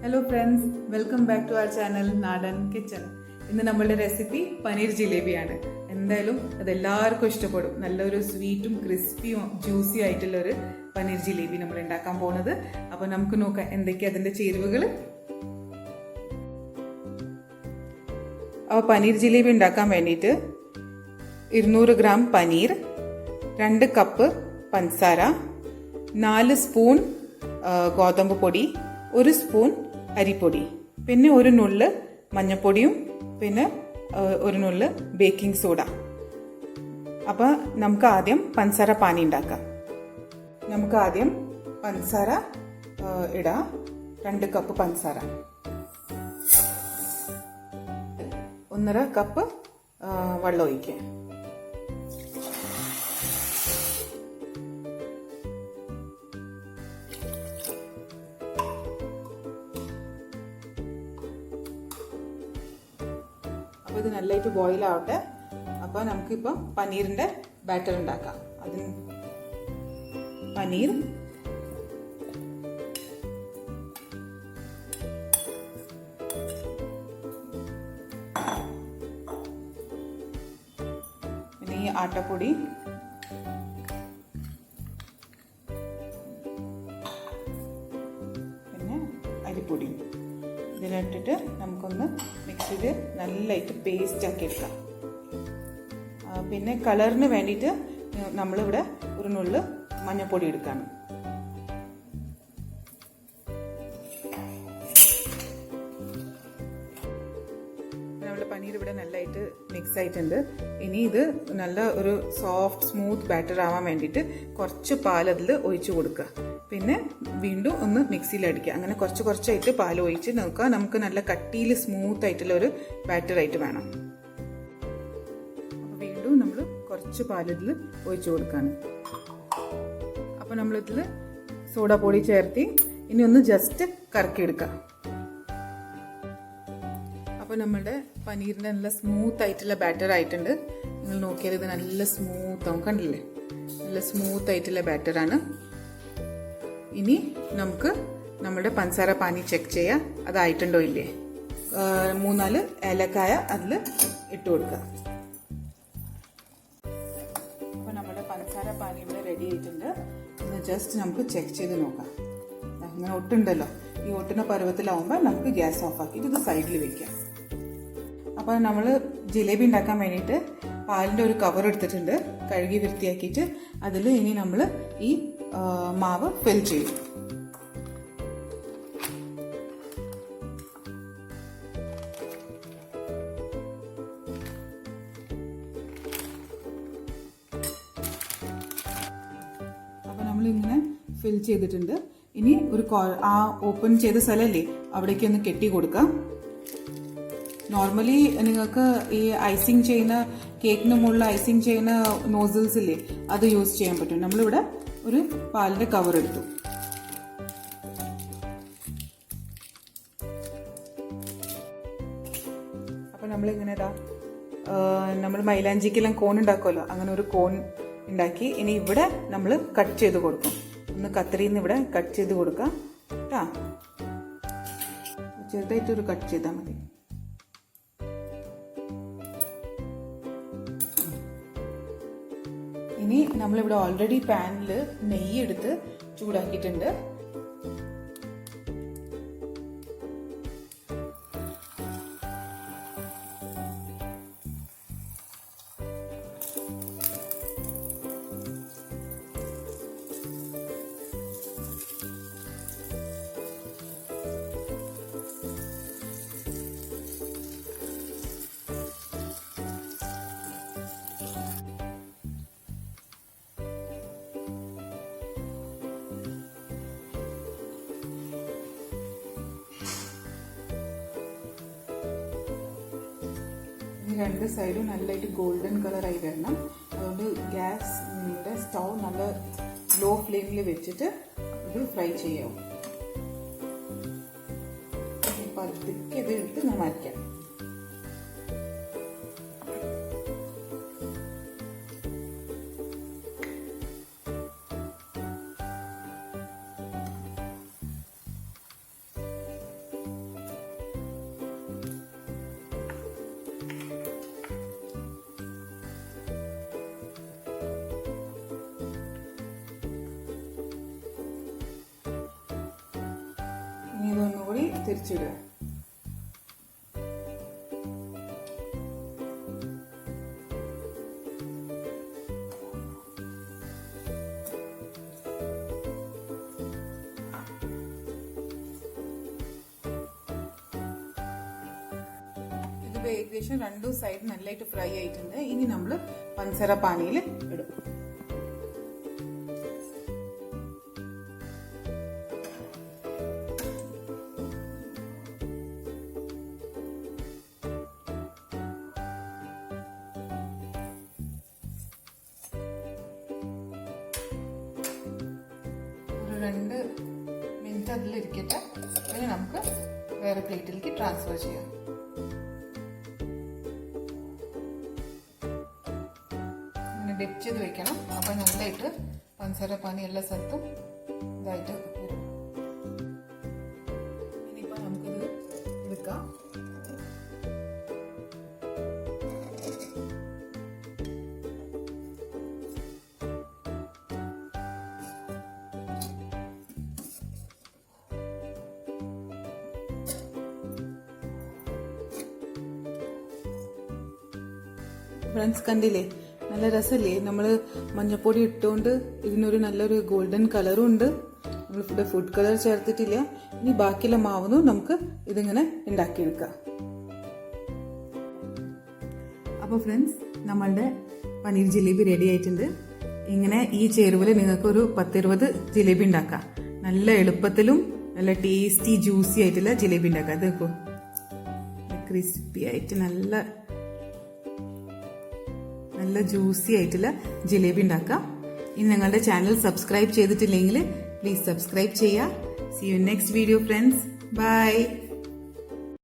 Hello friends, welcome back to our channel Nadan Kitchen. ഇന്ന് നമ്മളുടെ recipe paneer ജിലേബിയാണ്. എന്തായാലും അത് എല്ലാവർക്കും ഇഷ്ടപ്പെടും. നല്ലൊരു സ്വീറ്റും ക്രിസ്പിയും ജ്യൂസി ആയിട്ടുള്ള ഒരു പനീർ ജിലേബി നമ്മൾ ഉണ്ടാക്കാൻ പോകുന്നത്. അപ്പോൾ നമുക്ക് നോക്കാം എന്തൊക്കെയാ അതിന്റെ ചേരുവകൾ. അപ്പോൾ പനീർ ജിലേബി ഉണ്ടാക്കാൻ വേണ്ടിയിട്ട് 200 ഗ്രാം പനീർ, 2 കപ്പ് പഞ്ചസാര, 4 സ്പൂൺ ഗോതമ്പ് പൊടി, 1 സ്പൂൺ അരിപ്പൊടി, പിന്നെ 1 നുള്ള് മഞ്ഞൾപ്പൊടിയും, പിന്നെ 1 നുള്ള് ബേക്കിംഗ് സോഡ. അപ്പോൾ നമുക്ക് ആദ്യം പഞ്ചസാര പാനി ഉണ്ടാക്കാം. നമുക്ക് ആദ്യം പഞ്ചസാര ഇടാം. 2 കപ്പ് പഞ്ചസാര, 1.5 കപ്പ് വെള്ളം ഒഴിക്കുക. അപ്പോൾ ഇത് നല്ലതായിട്ട് ബോയിൽ ആവട്ടെ. അപ്പോൾ നമുക്കിപ്പോൾ പനീറിൻ്റെ ബാറ്റർ ഉണ്ടാക്കാം. അതിന് പനീർ, പിന്നെ ഈ ആട്ടപ്പൊടി, പിന്നെ അരിപ്പൊടി ഇതിലിട്ടിട്ട് നമുക്കൊന്ന് മിക്സിയിൽ നല്ലതായിട്ട് പേസ്റ്റ് ആക്കി എടുക്കാം. പിന്നെ കളറിന് വേണ്ടിയിട്ട് നമ്മളിവിടെ 1 നുള്ള് മഞ്ഞൾപ്പൊടി എടുക്കാണ്. നമ്മുടെ പനീർ ഇവിടെ നല്ലതായിട്ട് മിക്സ് ആയിട്ടുണ്ട്. ഇനി ഇത് നല്ല ഒരു സോഫ്റ്റ് സ്മൂത്ത് ബാറ്റർ ആവാൻ വേണ്ടിയിട്ട് കുറച്ച് പാൽ അതിൽ ഒഴിച്ചു കൊടുക്കുക. പിന്നെ വീണ്ടും ഒന്ന് മിക്സിയിൽ അടിക്കുക. അങ്ങനെ കുറച്ചായിട്ട് പാൽ ഒഴിച്ച് നോക്കുക. നമുക്ക് നല്ല കട്ടിയിൽ സ്മൂത്ത് ആയിട്ടുള്ള ഒരു ബാറ്റർ ആയിട്ട് വേണം. അപ്പോൾ വീണ്ടും നമ്മൾ കുറച്ച് പാൽ ഇതിൽ ഒഴിച്ചു കൊടുക്കുകയാണ്. അപ്പോൾ നമ്മളിതിൽ സോഡാപ്പൊടി ചേർത്തി ഇനി ഒന്ന് ജസ്റ്റ് കറക്കിയെടുക്കുക. അപ്പോൾ നമ്മുടെ പനീറിൻ്റെ നല്ല സ്മൂത്ത് ആയിട്ടുള്ള ബാറ്റർ ആയിട്ടുണ്ട്. നിങ്ങൾ നോക്കിയാൽ ഇത് നല്ല സ്മൂത്ത് ആവും, കണ്ടില്ലേ? നല്ല സ്മൂത്ത് ആയിട്ടുള്ള ബാറ്ററാണ്. ഇനി നമുക്ക് നമ്മുടെ പഞ്ചസാര പാനി ചെക്ക് ചെയ്യാം, അതായിട്ടുണ്ടോ ഇല്ലേ. 3-4 ഏലക്കായ അതിൽ ഇട്ട് കൊടുക്കുക. അപ്പോൾ നമ്മുടെ പഞ്ചസാര പാനി ഇവിടെ റെഡി ആയിട്ടുണ്ട്. ഒന്ന് ജസ്റ്റ് നമുക്ക് ചെക്ക് ചെയ്ത് നോക്കാം. ഇങ്ങനെ ഒട്ടുണ്ടല്ലോ, ഈ ഒട്ടുന്ന പരുവത്തിലാവുമ്പോൾ നമുക്ക് ഗ്യാസ് ഓഫ് ആക്കിയിട്ട് ഇത് സൈഡിൽ വെക്കാം. അപ്പോൾ നമ്മൾ ജിലേബി ഉണ്ടാക്കാൻ വേണ്ടിയിട്ട് പാലിൻ്റെ ഒരു കവർ എടുത്തിട്ടുണ്ട്, കഴുകി വൃത്തിയാക്കിയിട്ട് അതിൽ ഇനി നമ്മൾ ഈ മാവ് ഫിൽ ചെയ്യും. അപ്പോൾ നമ്മളിങ്ങനെ ഫിൽ ചെയ്തിട്ടുണ്ട്. ഇനി ഒരു ആ ഓപ്പൺ ചെയ്ത സ്ഥലമല്ലേ അവിടേക്ക് ഒന്ന് കെട്ടി കൊടുക്കാം. നോർമലി നിങ്ങൾക്ക് ഈ ഐസിങ് ചെയ്യുന്ന കേക്കിന് മുകളിൽ ഐസിങ് ചെയ്യുന്ന നോസിൽസ് ഇല്ലേ, അത് യൂസ് ചെയ്യാൻ പറ്റും. നമ്മളിവിടെ ഒരു പാലിൻ്റെ കവർ എടുത്തു. അപ്പോൾ നമ്മളിങ്ങനെ നമ്മൾ മൈലാഞ്ചിക്കെല്ലാം കോൺ ഉണ്ടാക്കുമല്ലോ, അങ്ങനെ ഒരു കോൺ ഉണ്ടാക്കി. ഇനി ഇവിടെ നമ്മൾ കട്ട് ചെയ്ത് കൊടുക്കും. ഒന്ന് കത്രിന്ന് ഇവിടെ കട്ട് ചെയ്ത് കൊടുക്കാം കേട്ടോ. ചെറുതായിട്ടൊരു കട്ട് ചെയ്താൽ മതി. ഇനി നമ്മളിവിടെ ഓൾറെഡി പാനിൽ നെയ്യ് എടുത്ത് ചൂടാക്കിയിട്ടുണ്ട്. രണ്ട് സൈഡും നല്ലതായിട്ട് ഗോൾഡൻ കളറായി വരണം. അതുകൊണ്ട് ഗ്യാസിൻ്റെ സ്റ്റൗ നല്ല ലോ ഫ്ലെയിമിൽ വെച്ചിട്ട് ഇത് ഫ്രൈ ചെയ്യാവും. പതുക്കെ ഇത് എടുത്ത് ഞാൻ മാറ്റാം. തിരിച്ചിടുക. ഇത് ഏകദേശം 2 സൈഡ് നല്ലതായിട്ട് ഫ്രൈ ആയിട്ടുണ്ട്. ഇനി നമ്മൾ പഞ്ചസാര പാനിയിൽ ഇടും. ഒരു 2 മിനിറ്റ് അതിലിരിക്കട്ടെ. പിന്നെ നമുക്ക് വേറെ പ്ലേറ്റിലേക്ക് ട്രാൻസ്ഫർ ചെയ്യാം. ഡിപ്പ് ചെയ്ത് വെക്കണം. അപ്പൊ നല്ലതായിട്ട് പഞ്ചസാര പാനി എല്ലാ സ്ഥലത്തും ഇതായിട്ട് വരും. ഇനിയിപ്പോ നമുക്കിത് എടുക്കാം. ഫ്രണ്ട്സ് കണ്ടില്ലേ, നല്ല രസമില്ലേ? നമ്മൾ മഞ്ഞപ്പൊടി ഇട്ടുകൊണ്ട് ഇതിനൊരു നല്ലൊരു ഗോൾഡൻ കളറും ഉണ്ട്. നമ്മൾ ഫുഡ് കളർ ചേർത്തിട്ടില്ല. ഇനി ബാക്കിയുള്ള മാവുന്നു നമുക്ക് ഇതിങ്ങനെ ഉണ്ടാക്കിയെടുക്കാം. അപ്പോൾ ഫ്രണ്ട്സ്, നമ്മളുടെ പനീർ ജിലേബി റെഡി ആയിട്ടുണ്ട്. ഇങ്ങനെ ഈ ചേരുവയിൽ നിങ്ങൾക്ക് ഒരു 10-20 ജിലേബി ഉണ്ടാക്കാം. നല്ല എളുപ്പത്തിലും നല്ല ടേസ്റ്റി ജ്യൂസി ആയിട്ടുള്ള ജിലേബി ഉണ്ടാക്കാം. അത് നോക്കൂ, ക്രിസ്പി ആയിട്ട് നല്ല ജ്യൂസി ആയിട്ടുള്ള ജിലേബി ഉണ്ടാക്കാം. ഇനി ഞങ്ങളുടെ ചാനൽ സബ്സ്ക്രൈബ് ചെയ്തിട്ടില്ലെങ്കിൽ പ്ലീസ് സബ്സ്ക്രൈബ് ചെയ്യുക. See you next video friends. By.